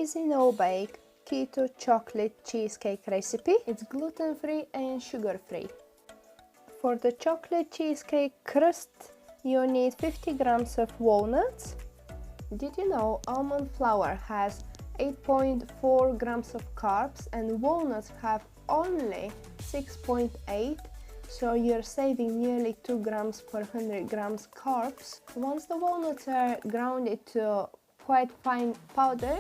easy no-bake keto chocolate cheesecake recipe. It's gluten-free and sugar-free. For the chocolate cheesecake crust, you need 50 grams of walnuts. Did you know almond flour has 8.4 grams of carbs and walnuts have only 6.8, so you're saving nearly 2 grams per 100 grams carbs. Once the walnuts are ground to quite fine powder,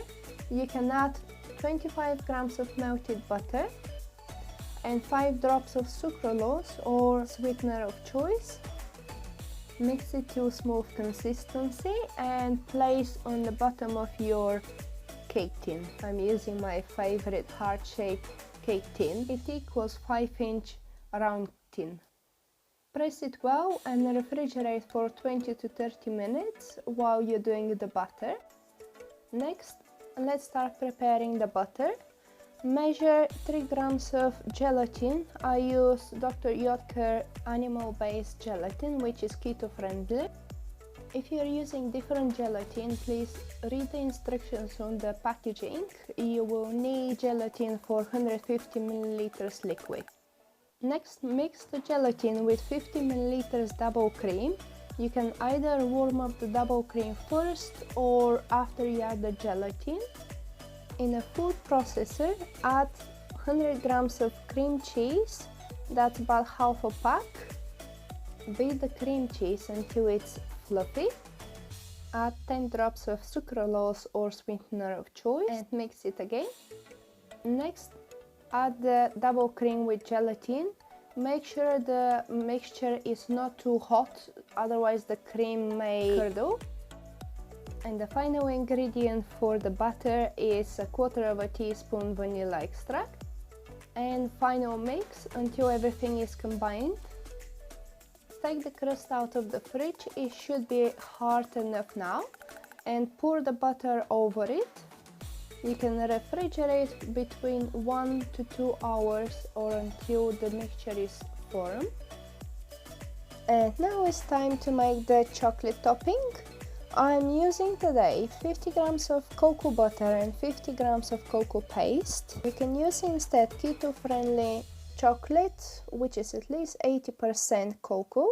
you can add 25 grams of melted butter and 5 drops of sucralose or sweetener of choice. Mix it to smooth consistency and place on the bottom of your cake tin. I'm using my favorite heart-shaped cake tin. It equals 5-inch round tin. Press it well and refrigerate for 20 to 30 minutes while you're doing the butter. Next, let's start preparing the butter. Measure 3 grams of gelatin. I use Dr. Oetker animal-based gelatin, which is keto-friendly. If you're using different gelatin, please read the instructions on the packaging. You will need gelatin for 150 milliliters liquid. Next, mix the gelatin with 50 milliliters double cream. You can either warm up the double cream first or after you add the gelatin. In a food processor, add 100 grams of cream cheese, that's about half a pack. Beat the cream cheese until it's fluffy. Add 10 drops of sucralose or sweetener of choice and mix it again. Next, add the double cream with gelatin. Make sure the mixture is not too hot, otherwise the cream may curdle. And the final ingredient for the butter is 1/4 teaspoon vanilla extract. And final mix until everything is combined. Take the crust out of the fridge, it should be hard enough now, and pour the butter over it. You can refrigerate between 1 to 2 hours or until the mixture is firm. And now it's time to make the chocolate topping. I'm using today 50 grams of cocoa butter and 50 grams of cocoa paste. You can use instead keto-friendly chocolate, which is at least 80% cocoa.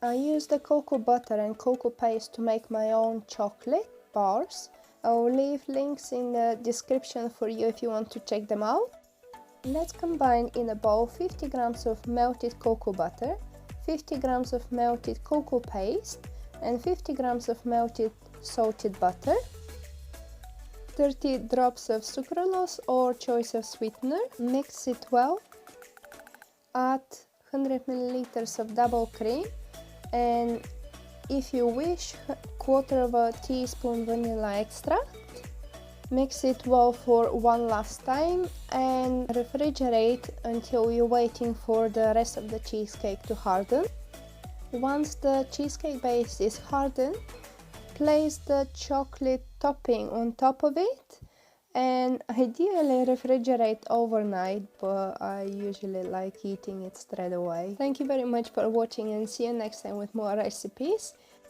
I use the cocoa butter and cocoa paste to make my own chocolate bars. I'll leave links in the description for you if you want to check them out. Let's combine in a bowl 50 grams of melted cocoa butter, 50 grams of melted cocoa paste, and 50 grams of melted salted butter, 30 drops of sucralose or choice of sweetener. Mix it well. Add 100 milliliters of double cream and, if you wish, 1/4 teaspoon vanilla extract. Mix it well for one last time and refrigerate until you're waiting for the rest of the cheesecake to harden. Once the cheesecake base is hardened, place the chocolate topping on top of it and ideally refrigerate overnight, but I usually like eating it straight away. Thank you very much for watching and see you next time with more recipes.